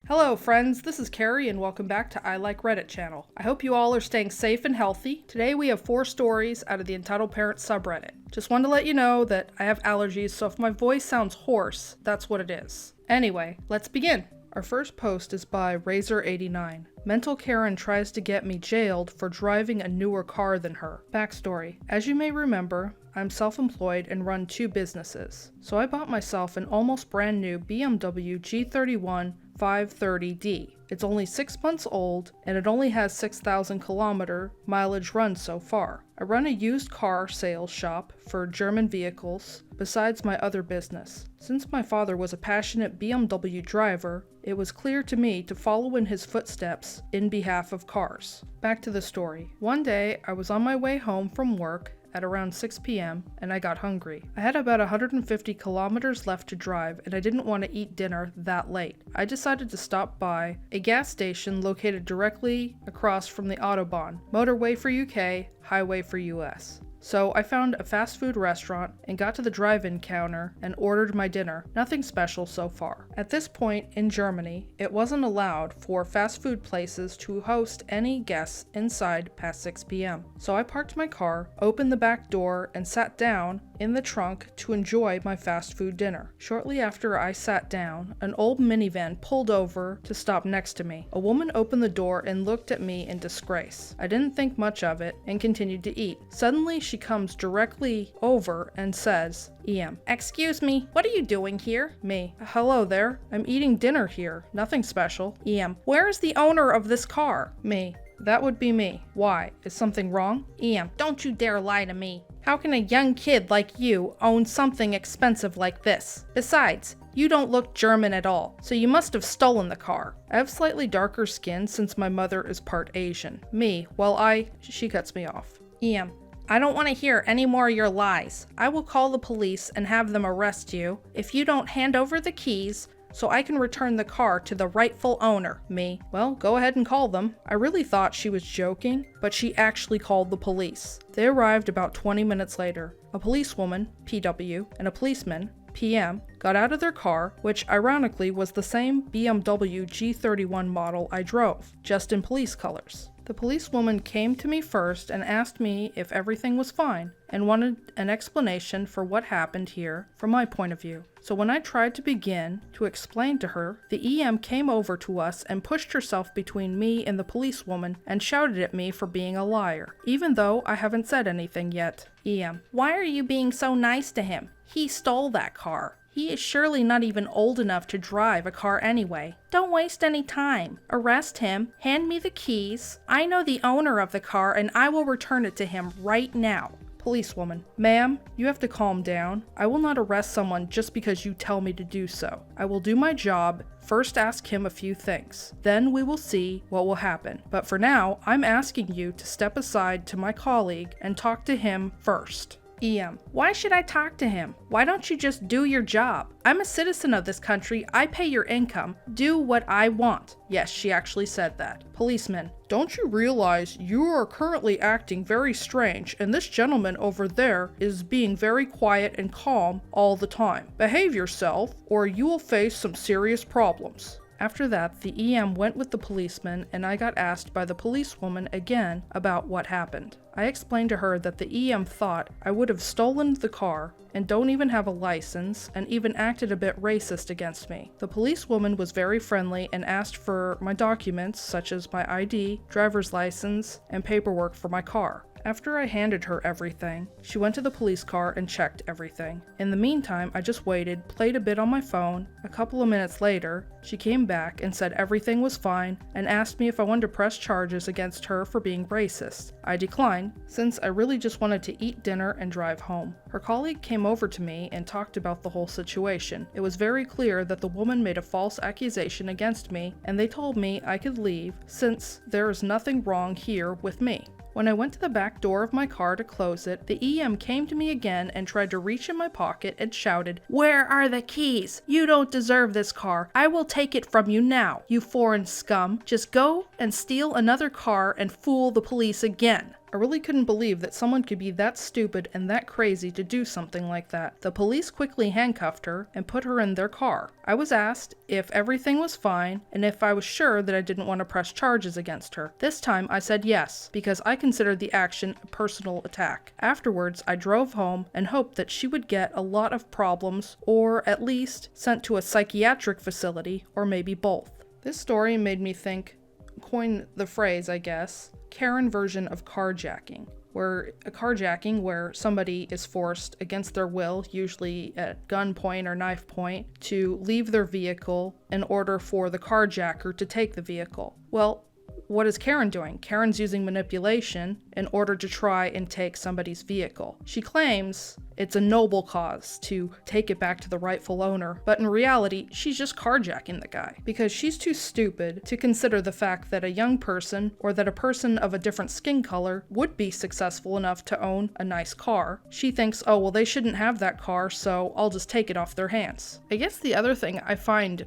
Hello friends, this is Carrie and welcome back to I Like Reddit channel. I hope you all are staying safe and healthy. Today we have 4 stories out of the Entitled Parents subreddit. Just wanted to let you know that I have allergies, so if my voice sounds hoarse, that's what it is. Anyway, let's begin. Our first post is by Razor89. Mental Karen tries to get me jailed for driving a newer car than her. Backstory. As you may remember, I'm self-employed and run 2 businesses. So I bought myself an almost brand new BMW G31 530D. It's only 6 months old and it only has 6,000 kilometer mileage run so far. I run a used car sales shop for German vehicles besides my other business. Since my father was a passionate BMW driver, it was clear to me to follow in his footsteps in behalf of cars. Back to the story. One day I was on my way home from work at around 6 p.m. and I got hungry. I had about 150 kilometers left to drive and I didn't want to eat dinner that late. I decided to stop by a gas station located directly across from the Autobahn, motorway for UK, highway for US. So I found a fast food restaurant and got to the drive-in counter and ordered my dinner. Nothing special so far. At this point in Germany, it wasn't allowed for fast food places to host any guests inside past 6 p.m. So I parked my car, opened the back door, and sat down in the trunk to enjoy my fast food dinner. Shortly after I sat down, an old minivan pulled over to stop next to me. A woman opened the door and looked at me in disgrace. I didn't think much of it and continued to eat. Suddenly, she comes directly over and says, "EM, excuse me, what are you doing here?" Me, "Hello there, I'm eating dinner here, nothing special." EM, "Where is the owner of this car?" Me, "That would be me. Why? Is something wrong?" EM, "Don't you dare lie to me. How can a young kid like you own something expensive like this? Besides, you don't look German at all, so you must have stolen the car." I have slightly darker skin since my mother is part Asian. Me, she cuts me off. EM, "I don't want to hear any more of your lies. I will call the police and have them arrest you if you don't hand over the keys so I can return the car to the rightful owner." Me, "Well, go ahead and call them." I really thought she was joking, but she actually called the police. They arrived about 20 minutes later. A policewoman, PW, and a policeman, PM, got out of their car, which ironically was the same BMW G31 model I drove, just in police colors. The policewoman came to me first and asked me if everything was fine and wanted an explanation for what happened here from my point of view. So when I tried to begin to explain to her, the EM came over to us and pushed herself between me and the policewoman and shouted at me for being a liar, even though I haven't said anything yet. EM, "Why are you being so nice to him? He stole that car. He is surely not even old enough to drive a car anyway. Don't waste any time. Arrest him, hand me the keys. I know the owner of the car and I will return it to him right now." Policewoman, "Ma'am, you have to calm down. I will not arrest someone just because you tell me to do so. I will do my job, first ask him a few things. Then we will see what will happen. But for now, I'm asking you to step aside to my colleague and talk to him first." EM, "Why should I talk to him? Why don't you just do your job? I'm a citizen of this country, I pay your income, do what I want." Yes, she actually said that. Policeman, "Don't you realize you are currently acting very strange and this gentleman over there is being very quiet and calm all the time. Behave yourself or you will face some serious problems." After that, the EM went with the policeman and I got asked by the policewoman again about what happened. I explained to her that the EM thought I would have stolen the car and don't even have a license and even acted a bit racist against me. The policewoman was very friendly and asked for my documents such as my ID, driver's license, and paperwork for my car. After I handed her everything, she went to the police car and checked everything. In the meantime, I just waited, played a bit on my phone. A couple of minutes later, she came back and said everything was fine and asked me if I wanted to press charges against her for being racist. I declined, since I really just wanted to eat dinner and drive home. Her colleague came over to me and talked about the whole situation. It was very clear that the woman made a false accusation against me and they told me I could leave since there is nothing wrong here with me. When I went to the back door of my car to close it, the EM came to me again and tried to reach in my pocket and shouted, "Where are the keys? You don't deserve this car. I will take it from you now, you foreign scum. Just go and steal another car and fool the police again." I really couldn't believe that someone could be that stupid and that crazy to do something like that. The police quickly handcuffed her and put her in their car. I was asked if everything was fine and if I was sure that I didn't want to press charges against her. This time I said yes, because I considered the action a personal attack. Afterwards, I drove home and hoped that she would get a lot of problems, or at least sent to a psychiatric facility, or maybe both. This story made me think, coin the phrase, I guess, Karen version of carjacking, where somebody is forced against their will, usually at gunpoint or knife point, to leave their vehicle in order for the carjacker to take the vehicle. Well, what is Karen doing? Karen's using manipulation in order to try and take somebody's vehicle. She claims it's a noble cause to take it back to the rightful owner, but in reality, she's just carjacking the guy because she's too stupid to consider the fact that a young person or that a person of a different skin color would be successful enough to own a nice car. She thinks, oh, well, they shouldn't have that car, so I'll just take it off their hands. I guess the other thing I find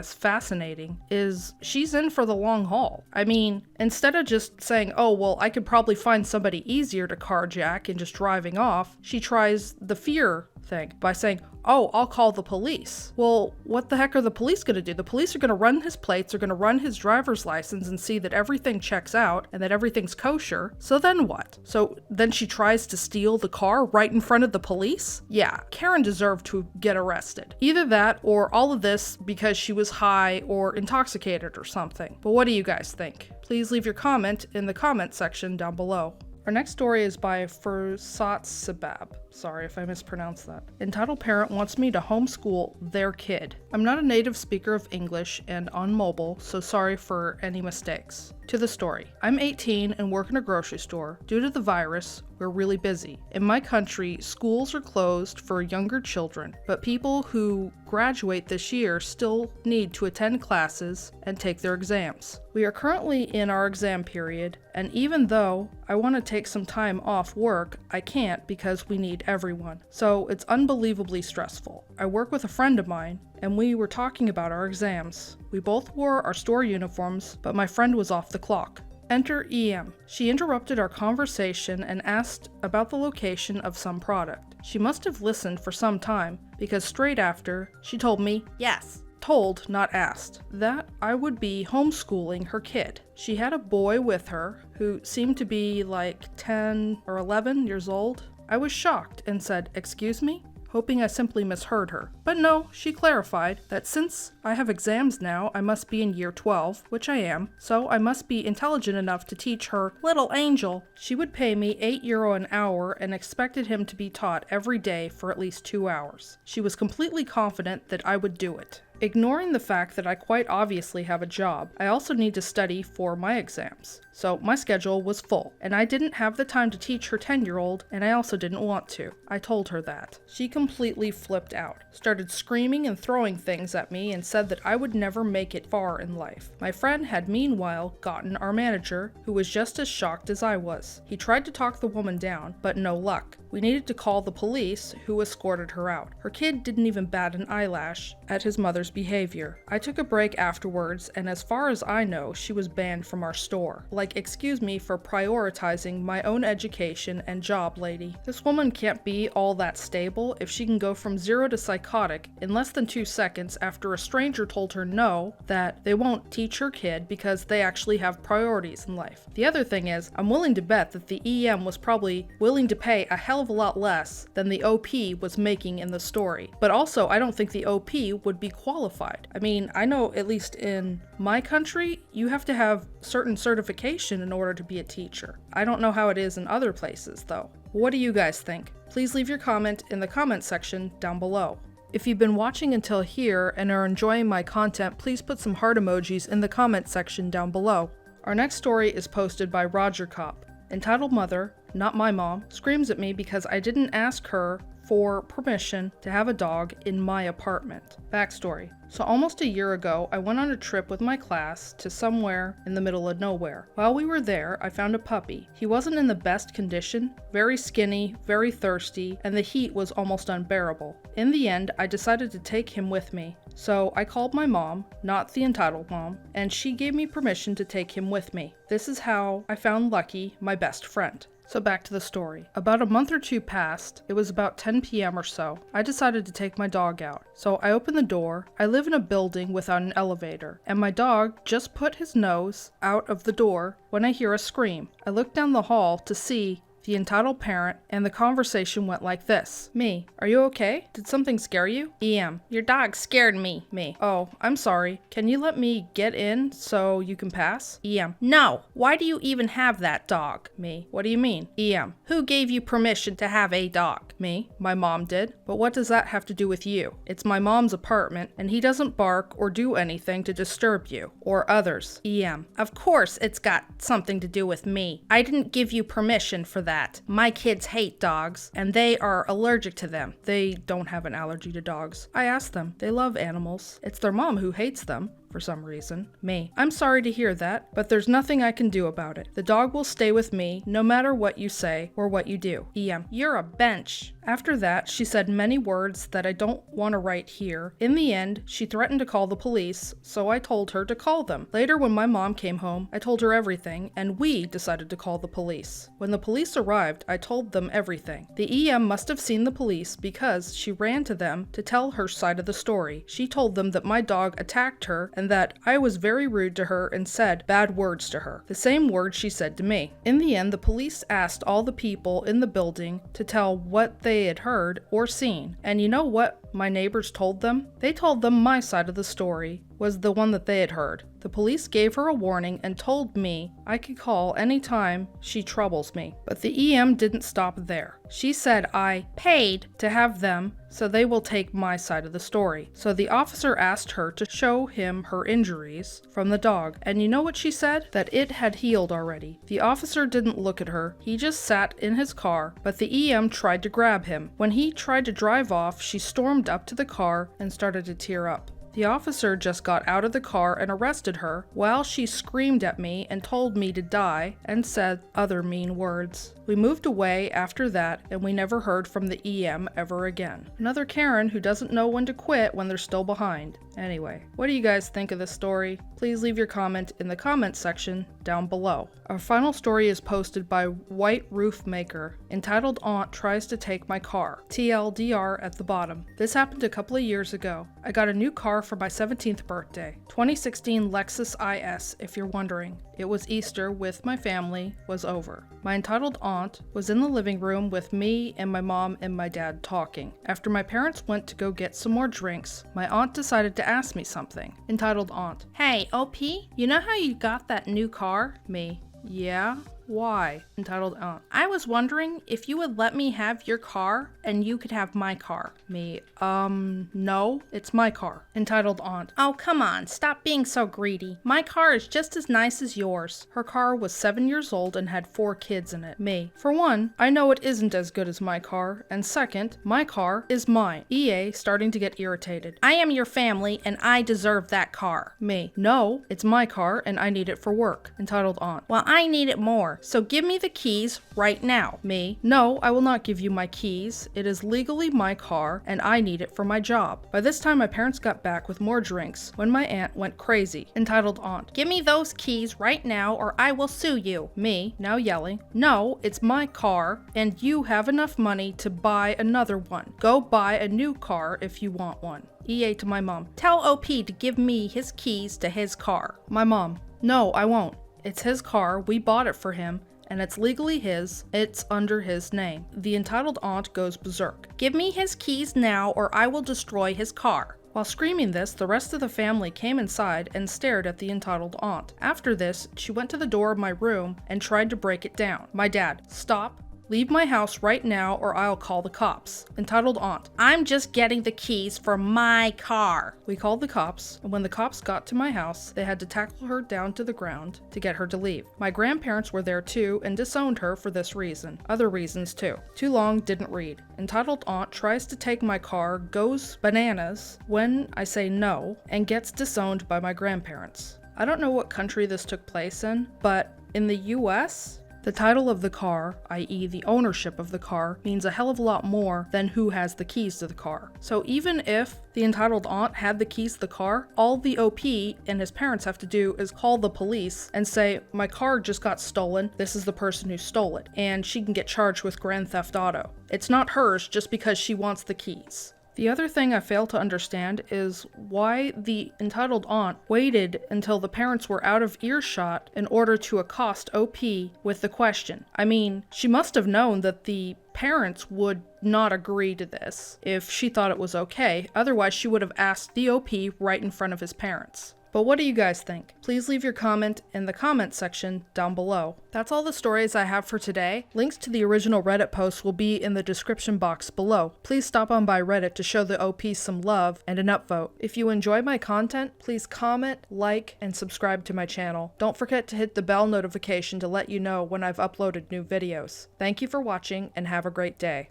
fascinating is she's in for the long haul. I mean, instead of just saying, oh, well, I could probably find somebody easier to carjack and just driving off, she tries the fear thing by saying, oh, I'll call the police. Well, what the heck are the police going to do? The police are going to run his plates, are going to run his driver's license and see that everything checks out and that everything's kosher. So then what? So then she tries to steal the car right in front of the police? Yeah, Karen deserved to get arrested. Either that or all of this because she was high or intoxicated or something. But what do you guys think? Please leave your comment in the comment section down below. Our next story is by Fursat Sabab. Sorry if I mispronounced that. Entitled parent wants me to homeschool their kid. I'm not a native speaker of English and on mobile, so sorry for any mistakes. To the story. I'm 18 and work in a grocery store. Due to the virus, we're really busy. In my country, schools are closed for younger children, but people who graduate this year still need to attend classes and take their exams. We are currently in our exam period, and even though I want to take some time off work, I can't because we need everyone. So it's unbelievably stressful. I work with a friend of mine, and we were talking about our exams. We both wore our store uniforms, but my friend was off the clock. Enter EM. She interrupted our conversation and asked about the location of some product. She must have listened for some time, because straight after, she told me, yes. Told, not asked, that I would be homeschooling her kid. She had a boy with her who seemed to be like 10 or 11 years old. I was shocked and said, excuse me? Hoping I simply misheard her. But no, she clarified that since I have exams now, I must be in year 12, which I am, so I must be intelligent enough to teach her little angel. She would pay me €8 an hour and expected him to be taught every day for at least 2 hours. She was completely confident that I would do it. Ignoring the fact that I quite obviously have a job, I also need to study for my exams. So my schedule was full, and I didn't have the time to teach her 10-year-old, and I also didn't want to. I told her that. She completely flipped out, started screaming and throwing things at me, and said that I would never make it far in life. My friend had meanwhile gotten our manager, who was just as shocked as I was. He tried to talk the woman down, but no luck. We needed to call the police, who escorted her out. Her kid didn't even bat an eyelash at his mother's behavior. I took a break afterwards, and as far as I know, she was banned from our store. Like, excuse me for prioritizing my own education and job, lady. This woman can't be all that stable if she can go from 0 to psychotic in less than 2 seconds after a stranger told her no, that they won't teach her kid because they actually have priorities in life. The other thing is, I'm willing to bet that the EM was probably willing to pay a hell of a lot less than the OP was making in the story. But also, I don't think the OP would be qualified. I mean, I know at least in my country, you have to have certain certification in order to be a teacher. I don't know how it is in other places, though. What do you guys think? Please leave your comment in the comment section down below. If you've been watching until here and are enjoying my content, please put some heart emojis in the comment section down below. Our next story is posted by Roger Cop, entitled Mother, Not My Mom, screams at me because I didn't ask her for permission to have a dog in my apartment. Backstory. So almost a year ago, I went on a trip with my class to somewhere in the middle of nowhere. While we were there, I found a puppy. He wasn't in the best condition, very skinny, very thirsty, and the heat was almost unbearable. In the end, I decided to take him with me. So I called my mom, not the entitled mom, and she gave me permission to take him with me. This is how I found Lucky, my best friend. So back to the story. About a month or two passed. It was about 10 p.m. or so. I decided to take my dog out. So I opened the door. I live in a building without an elevator, and my dog just put his nose out of the door when I hear a scream. I look down the hall to see the entitled parent, and the conversation went like this. Me: are you okay? Did something scare you? EM: your dog scared me. Me: oh, I'm sorry. Can you let me get in so you can pass? EM: no. Why do you even have that dog? Me: what do you mean? EM: who gave you permission to have a dog? Me: my mom did. But what does that have to do with you? It's my mom's apartment, and he doesn't bark or do anything to disturb you or others. EM: of course it's got something to do with me. I didn't give you permission for that. My kids hate dogs, and they are allergic to them. They don't have an allergy to dogs. I asked them. They love animals. It's their mom who hates them. For some reason. Me: I'm sorry to hear that, but there's nothing I can do about it. The dog will stay with me no matter what you say or what you do. EM: you're a bench. After that, she said many words that I don't want to write here. In the end, she threatened to call the police, so I told her to call them. Later, when my mom came home, I told her everything, and we decided to call the police. When the police arrived, I told them everything. The EM must have seen the police because she ran to them to tell her side of the story. She told them that my dog attacked her and that I was very rude to her and said bad words to her, the same words she said to me. In the end, the police asked all the people in the building to tell what they had heard or seen, and you know what my neighbors told them? They told them my side of the story was the one that they had heard. The police gave her a warning and told me I could call anytime she troubles me. But the EM didn't stop there. She said I paid to have them, so they will take my side of the story. So the officer asked her to show him her injuries from the dog. And you know what she said? That it had healed already. The officer didn't look at her. He just sat in his car, but the EM tried to grab him. When he tried to drive off, she stormed up to the car and started to tear up. The officer just got out of the car and arrested her while she screamed at me and told me to die and said other mean words. We moved away after that, and we never heard from the EM ever again. Another Karen who doesn't know when to quit when they're still behind. Anyway, what do you guys think of this story? Please leave your comment in the comment section down below. Our final story is posted by White Roof Maker, entitled Aunt Tries to Take My Car, TLDR at the bottom. This happened a couple of years ago. I got a new car for my 17th birthday. 2016 Lexus IS, if you're wondering. It was Easter with my family was over. My entitled aunt was in the living room with me and my mom and my dad talking. After my parents went to go get some more drinks, my aunt decided to ask me something. Entitled Aunt: hey, OP, you know how you got that new car? Me: yeah. Why? Entitled Aunt: I was wondering if you would let me have your car and you could have my car. Me: no, it's my car. Entitled Aunt: oh, come on, stop being so greedy. My car is just as nice as yours. Her car was 7 years old and had 4 kids in it. Me: for one, I know it isn't as good as my car, and second, my car is mine. EA starting to get irritated: I am your family and I deserve that car. Me: no, it's my car and I need it for work. Entitled Aunt: well, I need it more. So give me the keys right now. Me: no, I will not give you my keys. It is legally my car and I need it for my job. By this time, my parents got back with more drinks when my aunt went crazy. Entitled Aunt: give me those keys right now or I will sue you. Me, now yelling: no, it's my car and you have enough money to buy another one. Go buy a new car if you want one. EA to my mom: tell OP to give me his keys to his car. My mom: no, I won't. It's his car, we bought it for him, and it's legally his, it's under his name. The entitled aunt goes berserk: give me his keys now or I will destroy his car. While screaming this, the rest of the family came inside and stared at the entitled aunt. After this, she went to the door of my room and tried to break it down. My dad: stop, Leave my house right now or I'll call the cops. Entitled aunt, I'm just getting the keys for my car. We called the cops, and when the cops got to my house, they had to tackle her down to the ground to get her to leave. My grandparents were there too and disowned her for this reason. Other reasons too. Too long, didn't read. Entitled aunt tries to take my car, goes bananas when I say no, and gets disowned by my grandparents. I don't know what country this took place in, but in the US, the title of the car, i.e. the ownership of the car, means a hell of a lot more than who has the keys to the car. So even if the entitled aunt had the keys to the car, all the OP and his parents have to do is call the police and say, my car just got stolen, this is the person who stole it, and she can get charged with grand theft auto. It's not hers just because she wants the keys. The other thing I fail to understand is why the entitled aunt waited until the parents were out of earshot in order to accost OP with the question. I mean, she must have known that the parents would not agree to this if she thought it was okay, otherwise she would have asked the OP right in front of his parents. But what do you guys think? Please leave your comment in the comment section down below. That's all the stories I have for today. Links to the original Reddit posts will be in the description box below. Please stop on by Reddit to show the OP some love and an upvote. If you enjoy my content, please comment, like, and subscribe to my channel. Don't forget to hit the bell notification to let you know when I've uploaded new videos. Thank you for watching and have a great day.